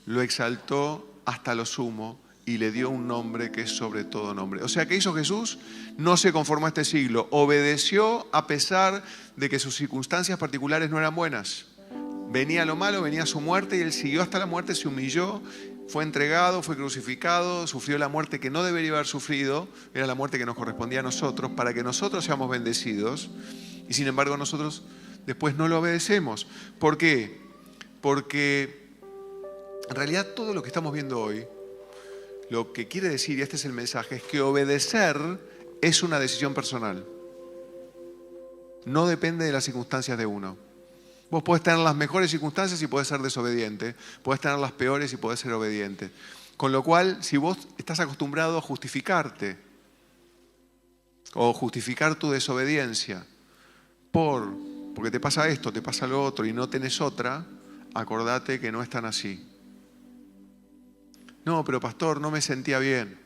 Lo exaltó hasta lo sumo y le dio un nombre que es sobre todo nombre. O sea, ¿qué hizo Jesús? No se conformó a este siglo, obedeció a pesar de que sus circunstancias particulares no eran buenas. Venía lo malo, venía su muerte y Él siguió hasta la muerte, se humilló, fue entregado, fue crucificado, sufrió la muerte que no debería haber sufrido, era la muerte que nos correspondía a nosotros, para que nosotros seamos bendecidos. Y sin embargo nosotros después no lo obedecemos. ¿Por qué? Porque en realidad todo lo que estamos viendo hoy, lo que quiere decir, y este es el mensaje, es que obedecer es una decisión personal. No depende de las circunstancias de uno. Vos podés tener las mejores circunstancias y podés ser desobediente. Podés tener las peores y podés ser obediente. Con lo cual, si vos estás acostumbrado a justificarte o justificar tu desobediencia porque te pasa esto, te pasa lo otro y no tenés otra, acordate que no es tan así. No, pero pastor, no me sentía bien.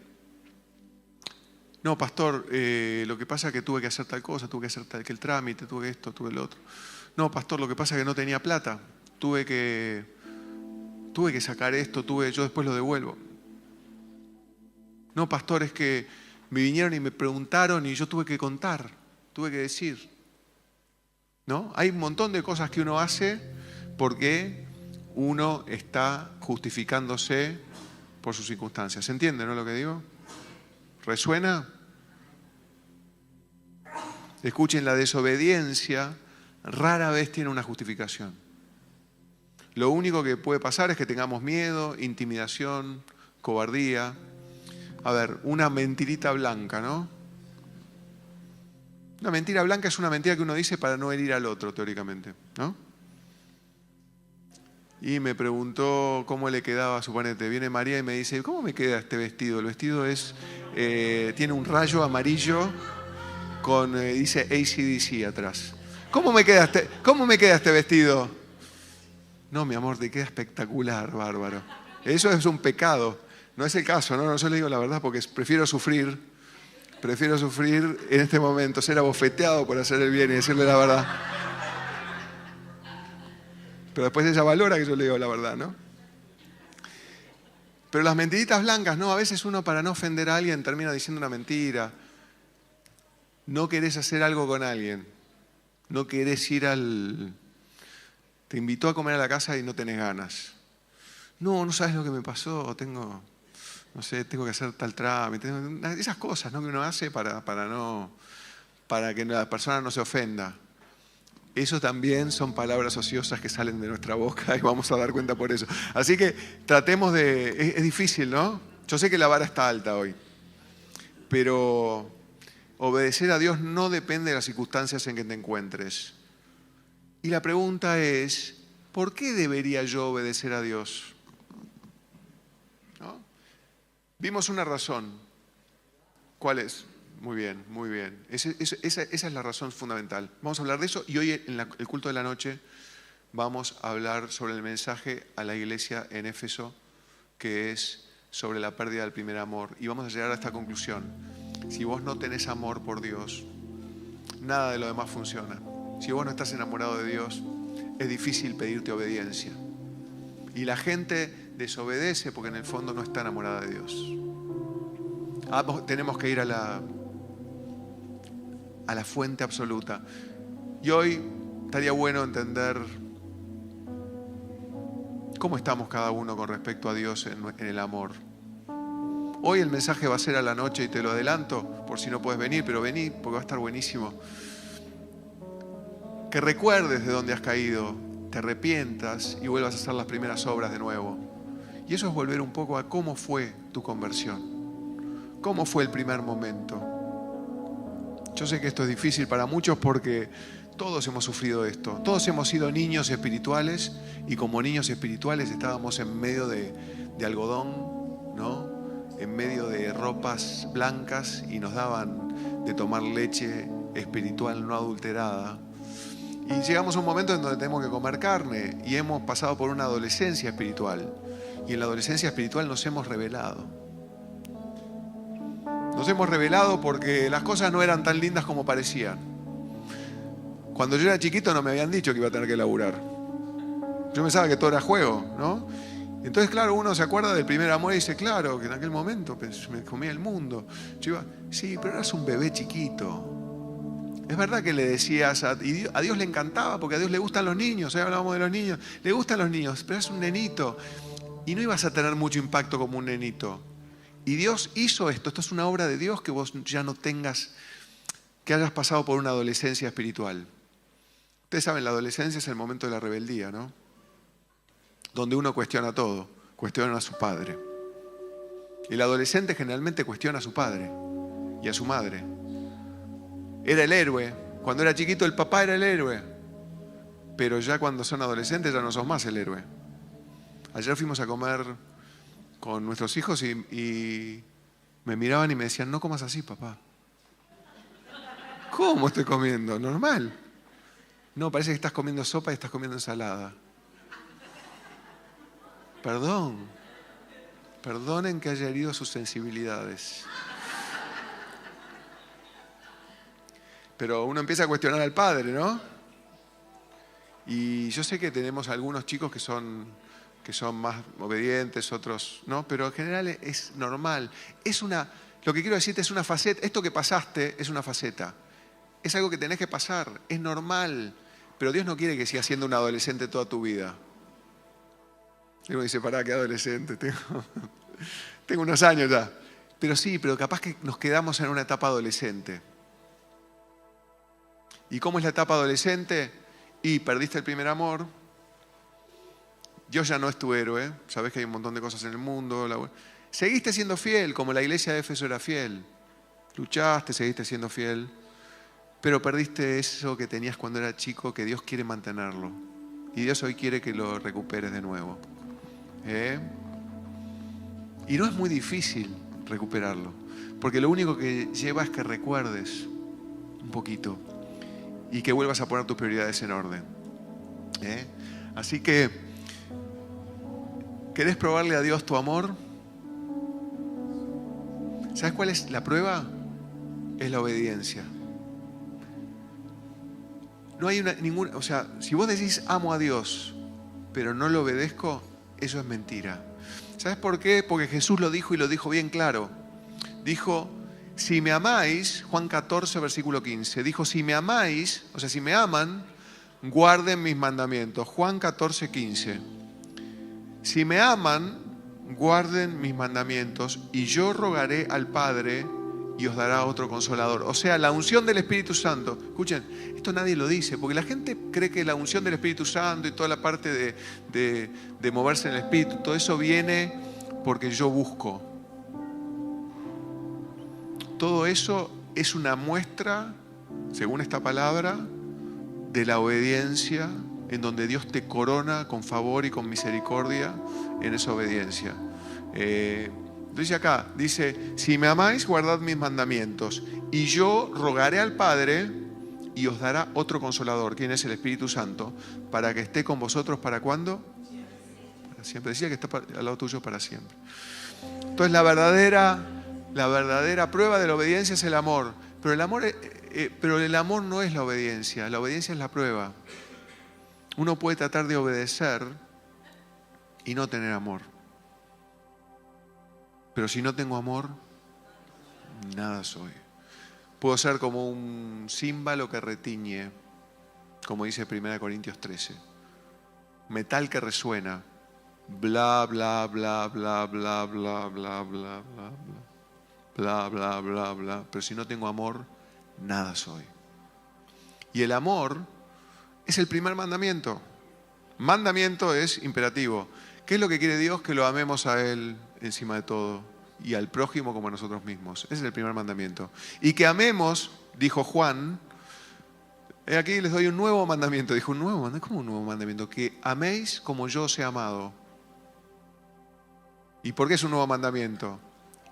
No, pastor, lo que pasa es que tuve que hacer tal cosa, tuve que hacer tal que el trámite, tuve esto, tuve lo otro. No, pastor, lo que pasa es que no tenía plata. Tuve que sacar esto, yo después lo devuelvo. No, pastor, es que me vinieron y me preguntaron y yo tuve que contar, tuve que decir. ¿No? Hay un montón de cosas que uno hace porque uno está justificándose por sus circunstancias. ¿Se entiende, no, lo que digo? ¿Resuena? Escuchen, la desobediencia rara vez tiene una justificación. Lo único que puede pasar es que tengamos miedo, intimidación, cobardía. A ver, una mentirita blanca, ¿no? Una mentira blanca es una mentira que uno dice para no herir al otro, teóricamente, ¿no? Y me preguntó cómo le quedaba, suponete, viene María y me dice, ¿cómo me queda este vestido? El vestido tiene un rayo amarillo dice AC/DC atrás. ¿Cómo me queda este vestido? No, mi amor, te queda espectacular, bárbaro. Eso es un pecado. No es el caso, ¿no? Yo le digo la verdad porque prefiero sufrir en este momento, ser abofeteado por hacer el bien y decirle la verdad. Pero después ella valora que yo le digo la verdad, ¿no? Pero las mentiritas blancas, ¿no? A veces uno, para no ofender a alguien, termina diciendo una mentira. No querés hacer algo con alguien. No querés te invitó a comer a la casa y no tenés ganas. No sabes lo que me pasó, tengo que hacer tal trámite. Esas cosas, ¿no?, que uno hace para que la persona no se ofenda. Eso también son palabras ociosas que salen de nuestra boca y vamos a dar cuenta por eso. Así que tratemos es difícil, ¿no? Yo sé que la vara está alta hoy, pero obedecer a Dios no depende de las circunstancias en que te encuentres. Y la pregunta es, ¿por qué debería yo obedecer a Dios? ¿No? Vimos una razón. ¿Cuál es? Muy bien, muy bien. Esa es la razón fundamental. Vamos a hablar de eso y hoy en el culto de la noche vamos a hablar sobre el mensaje a la iglesia en Éfeso, que es sobre la pérdida del primer amor. Y vamos a llegar a esta conclusión. Si vos no tenés amor por Dios, nada de lo demás funciona. Si vos no estás enamorado de Dios, es difícil pedirte obediencia. Y la gente desobedece porque en el fondo no está enamorada de Dios. Tenemos que ir a la fuente absoluta. Y hoy estaría bueno entender cómo estamos cada uno con respecto a Dios en el amor. Hoy el mensaje va a ser a la noche y te lo adelanto, por si no puedes venir, pero vení porque va a estar buenísimo. Que recuerdes de dónde has caído, te arrepientas y vuelvas a hacer las primeras obras de nuevo. Y eso es volver un poco a cómo fue tu conversión. ¿Cómo fue el primer momento? Yo sé que esto es difícil para muchos porque todos hemos sufrido esto. Todos hemos sido niños espirituales y como niños espirituales estábamos en medio de algodón, ¿no? En medio de ropas blancas y nos daban de tomar leche espiritual no adulterada. Y llegamos a un momento en donde tenemos que comer carne y hemos pasado por una adolescencia espiritual. Y en la adolescencia espiritual nos hemos rebelado. Nos hemos rebelado porque las cosas no eran tan lindas como parecían. Cuando yo era chiquito no me habían dicho que iba a tener que laburar. Yo pensaba que todo era juego, ¿no? Entonces, claro, uno se acuerda del primer amor y dice, claro, que en aquel momento me comía el mundo. Yo iba, sí, pero eras un bebé chiquito. Es verdad que le decías, a Dios le encantaba, porque a Dios le gustan los niños, hoy hablábamos de los niños, le gustan los niños, pero eras un nenito. Y no ibas a tener mucho impacto como un nenito. Y Dios hizo esto es una obra de Dios que vos ya no tengas, que hayas pasado por una adolescencia espiritual. Ustedes saben, la adolescencia es el momento de la rebeldía, ¿no? Donde uno cuestiona todo, cuestiona a su padre. El adolescente generalmente cuestiona a su padre y a su madre. Era el héroe. Cuando era chiquito el papá era el héroe. Pero ya cuando son adolescentes ya no sos más el héroe. Ayer fuimos a comer con nuestros hijos y me miraban y me decían, no comas así, papá. ¿Cómo estoy comiendo? Normal. No, parece que estás comiendo sopa y estás comiendo ensalada. Perdonen que haya herido sus sensibilidades. Pero uno empieza a cuestionar al padre, ¿no? Y yo sé que tenemos algunos chicos que son más obedientes, otros no, pero en general es normal. Lo que quiero decirte es una faceta. Esto que pasaste es una faceta. Es algo que tenés que pasar, es normal. Pero Dios no quiere que sigas siendo un adolescente toda tu vida. Y uno dice, pará, qué adolescente, tengo unos años ya. Pero sí, pero capaz que nos quedamos en una etapa adolescente. ¿Y cómo es la etapa adolescente? Y perdiste el primer amor. Dios ya no es tu héroe. Sabés que hay un montón de cosas en el mundo. Seguiste siendo fiel, como la iglesia de Éfeso era fiel. Luchaste, seguiste siendo fiel. Pero perdiste eso que tenías cuando era chico, que Dios quiere mantenerlo. Y Dios hoy quiere que lo recuperes de nuevo. Y no es muy difícil recuperarlo. Porque lo único que lleva es que recuerdes un poquito. Y que vuelvas a poner tus prioridades en orden. Así que, ¿querés probarle a Dios tu amor? ¿Sabes cuál es la prueba? Es la obediencia. No hay ninguna, o sea, si vos decís amo a Dios, pero no lo obedezco, eso es mentira. ¿Sabes por qué? Porque Jesús lo dijo y lo dijo bien claro. Dijo, si me amáis, Juan 14, versículo 15, dijo, si me amáis, o sea, si me aman, guarden mis mandamientos. Juan 14, 15. Si me aman, guarden mis mandamientos y yo rogaré al Padre y os dará otro consolador. O sea, la unción del Espíritu Santo. Escuchen, esto nadie lo dice, porque la gente cree que la unción del Espíritu Santo y toda la parte de moverse en el Espíritu, todo eso viene porque yo busco. Todo eso es una muestra, según esta palabra, de la obediencia, en donde Dios te corona con favor y con misericordia en esa obediencia. Dice acá, dice, si me amáis, guardad mis mandamientos, y yo rogaré al Padre y os dará otro consolador, quien es el Espíritu Santo, para que esté con vosotros, ¿para cuándo? Para siempre. Decía que está al lado tuyo para siempre. Entonces la verdadera prueba de la obediencia es el amor. Pero el amor no es la obediencia es la prueba. Uno puede tratar de obedecer y no tener amor. Pero si no tengo amor, nada soy. Puedo ser como un címbalo que retiñe, como dice 1 Corintios 13. Metal que resuena, bla, bla, bla, bla, bla, bla, bla, bla, bla, bla, bla, bla, bla. Pero si no tengo amor, nada soy. Y el amor es el primer mandamiento. Mandamiento es imperativo. ¿Qué es lo que quiere Dios? Que lo amemos a Él encima de todo y al prójimo como a nosotros mismos. Ese es el primer mandamiento. Y que amemos, dijo Juan, aquí les doy un nuevo mandamiento. Dijo, ¿un nuevo mandamiento? ¿Cómo un nuevo mandamiento? Que améis como yo os he amado. ¿Y por qué es un nuevo mandamiento?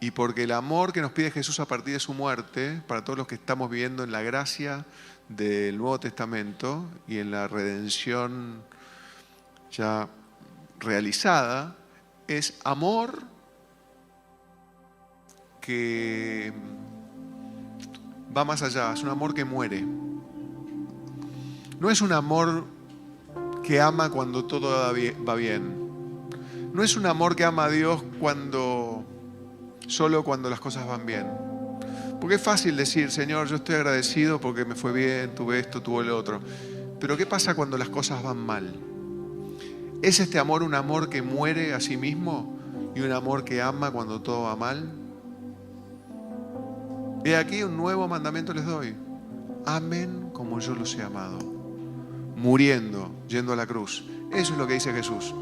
Y porque el amor que nos pide Jesús a partir de su muerte, para todos los que estamos viviendo en la gracia del Nuevo Testamento y en la redención ya realizada, es amor que va más allá, es un amor que muere. No es un amor que ama cuando todo va bien. No es un amor que ama a Dios solo cuando las cosas van bien. Porque es fácil decir, Señor, yo estoy agradecido porque me fue bien, tuve esto, tuve lo otro. Pero ¿qué pasa cuando las cosas van mal? ¿Es este amor un amor que muere a sí mismo y un amor que ama cuando todo va mal? He aquí un nuevo mandamiento les doy. Amen como yo los he amado. Muriendo, yendo a la cruz. Eso es lo que dice Jesús.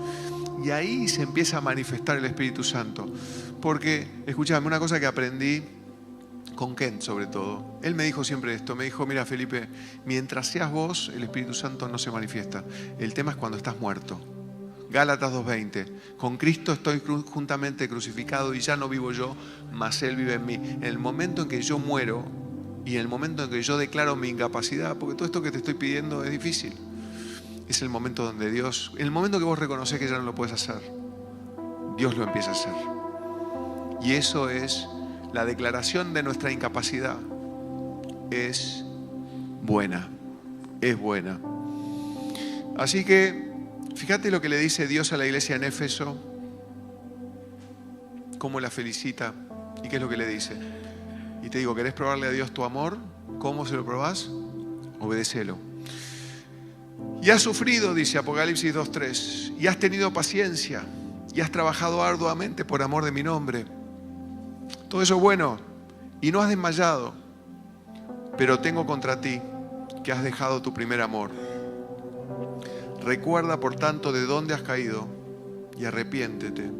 Y ahí se empieza a manifestar el Espíritu Santo. Porque, escúchame, una cosa que aprendí con Kent sobre todo. Él me dijo siempre esto. Me dijo, mira Felipe, mientras seas vos, el Espíritu Santo no se manifiesta. El tema es cuando estás muerto. Gálatas 2:20. Con Cristo estoy juntamente crucificado y ya no vivo yo, mas Él vive en mí. En el momento en que yo muero y en el momento en que yo declaro mi incapacidad, porque todo esto que te estoy pidiendo es difícil, es el momento donde Dios, en el momento que vos reconoces que ya no lo puedes hacer, Dios lo empieza a hacer. Y eso es la declaración de nuestra incapacidad. Es buena, es buena. Así que fíjate lo que le dice Dios a la iglesia en Éfeso, cómo la felicita y qué es lo que le dice. Y te digo, ¿querés probarle a Dios tu amor? ¿Cómo se lo probás? Obedécelo. Y has sufrido, dice Apocalipsis 2:3, y has tenido paciencia, y has trabajado arduamente por amor de mi nombre. Todo eso es bueno, y no has desmayado, pero tengo contra ti que has dejado tu primer amor. Recuerda, por tanto, de dónde has caído, y arrepiéntete,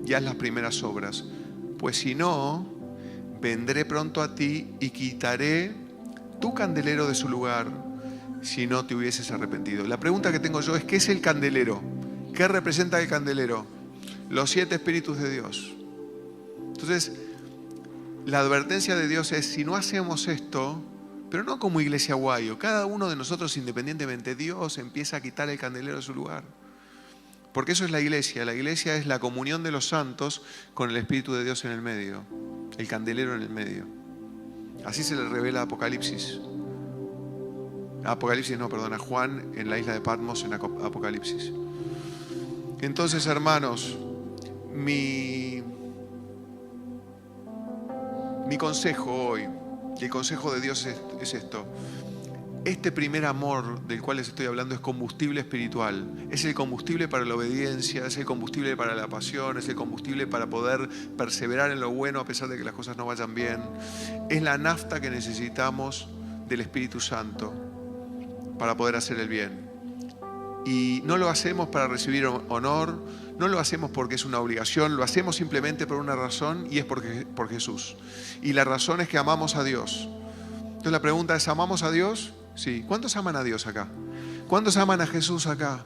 y haz las primeras obras, pues si no, vendré pronto a ti y quitaré tu candelero de su lugar, si no te hubieses arrepentido. La pregunta que tengo yo es, ¿qué es el candelero? ¿Qué representa el candelero? Los 7 espíritus de Dios. Entonces, la advertencia de Dios es, si no hacemos esto, pero no como iglesia guayo, cada uno de nosotros independientemente, Dios empieza a quitar el candelero de su lugar. Porque eso es la iglesia es la comunión de los santos con el Espíritu de Dios en el medio, el candelero en el medio. Así se le revela a a Juan en la isla de Patmos en Apocalipsis. Entonces, hermanos, mi consejo hoy, y el consejo de Dios es esto. Este primer amor del cual les estoy hablando es combustible espiritual. Es el combustible para la obediencia, es el combustible para la pasión, es el combustible para poder perseverar en lo bueno a pesar de que las cosas no vayan bien. Es la nafta que necesitamos del Espíritu Santo para poder hacer el bien. Y no lo hacemos para recibir honor, no lo hacemos porque es una obligación, lo hacemos simplemente por una razón y es por Jesús. Y la razón es que amamos a Dios. Entonces la pregunta es, ¿amamos a Dios? Sí. ¿Cuántos aman a Dios acá? ¿Cuántos aman a Jesús acá?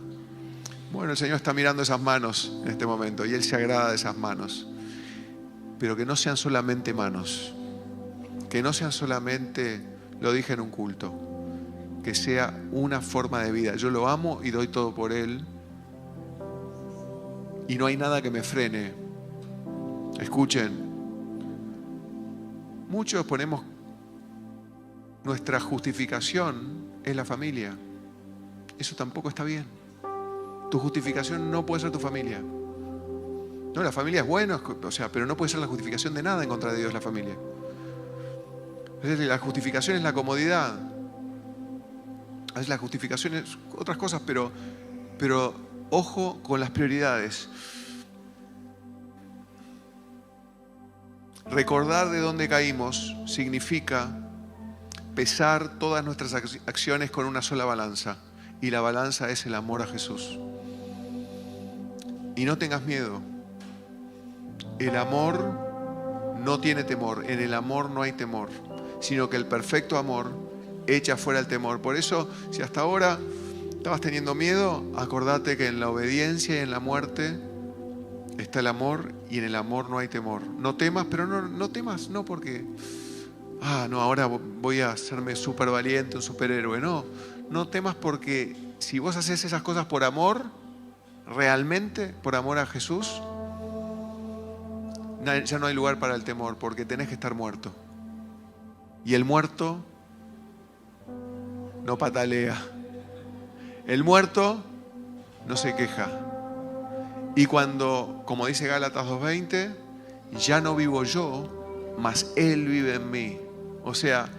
Bueno, el Señor está mirando esas manos en este momento y Él se agrada de esas manos. Pero que no sean solamente manos, que no sean solamente, lo dije en un culto, que sea una forma de vida. Yo lo amo y doy todo por Él y no hay nada que me frene. Escuchen, muchos ponemos nuestra justificación es la familia. Eso tampoco está bien. Tu justificación no puede ser tu familia. No, la familia es buena, pero no puede ser la justificación de nada en contra de Dios la familia. La justificación es la comodidad. La justificación es otras cosas, pero ojo con las prioridades. Recordar de dónde caímos significa pesar todas nuestras acciones con una sola balanza. Y la balanza es el amor a Jesús. Y no tengas miedo. El amor no tiene temor. En el amor no hay temor. Sino que el perfecto amor echa fuera el temor. Por eso, si hasta ahora estabas teniendo miedo, acordate que en la obediencia y en la muerte está el amor, y en el amor no hay temor. No temas, pero no temas, no porque, no, ahora voy a hacerme súper valiente, un superhéroe. No temas, porque si vos haces esas cosas por amor, realmente por amor a Jesús, ya no hay lugar para el temor, porque tenés que estar muerto. Y el muerto no patalea. El muerto no se queja. Y cuando, como dice Gálatas 2:20, ya no vivo yo, mas Él vive en mí. O sea,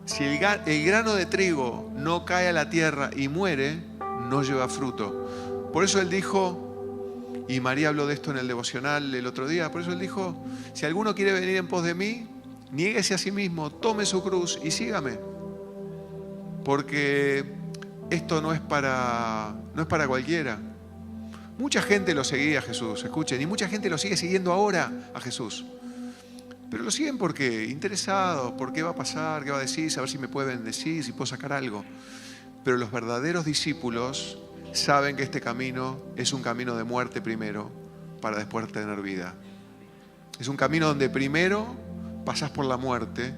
si el grano de trigo no cae a la tierra y muere, no lleva fruto. Por eso Él dijo, y María habló de esto en el devocional el otro día, por eso Él dijo, si alguno quiere venir en pos de mí, niéguese a sí mismo, tome su cruz y sígame. Porque esto no es para cualquiera. Mucha gente lo seguía a Jesús, escuchen, y mucha gente lo sigue siguiendo ahora a Jesús. Pero lo siguen porque interesados, por qué va a pasar, qué va a decir, saber si me puede bendecir, si puedo sacar algo. Pero los verdaderos discípulos saben que este camino es un camino de muerte primero, para después tener vida. Es un camino donde primero pasás por la muerte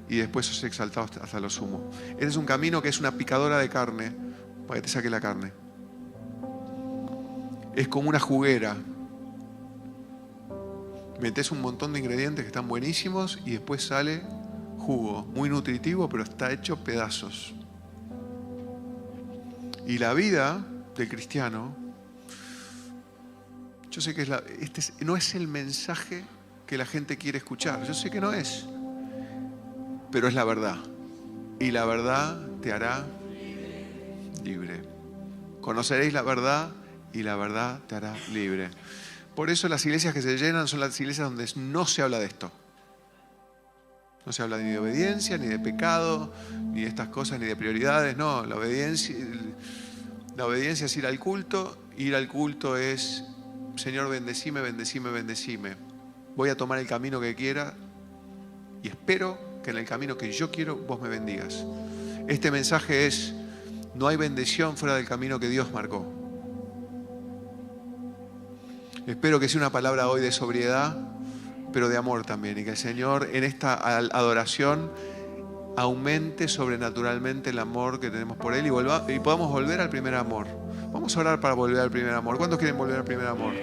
y después sos exaltado hasta lo sumo. Es un camino que es una picadora de carne para que te saque la carne. Es como una juguera. Metés un montón de ingredientes que están buenísimos y después sale jugo, muy nutritivo, pero está hecho pedazos. Y la vida del cristiano, yo sé que no es el mensaje que la gente quiere escuchar, yo sé que no es, pero es la verdad. Y la verdad te hará libre. Conoceréis la verdad y la verdad te hará libre. Por eso las iglesias que se llenan son las iglesias donde no se habla de esto. No se habla ni de obediencia, ni de pecado, ni de estas cosas, ni de prioridades. No, la obediencia es ir al culto. Ir al culto es, Señor, bendecime, bendecime, bendecime. Voy a tomar el camino que quiera y espero que en el camino que yo quiero vos me bendigas. Este mensaje es, no hay bendición fuera del camino que Dios marcó. Espero que sea una palabra hoy de sobriedad, pero de amor también. Y que el Señor en esta adoración aumente sobrenaturalmente el amor que tenemos por Él y podamos volver al primer amor. Vamos a orar para volver al primer amor. ¿Cuántos quieren volver al primer amor?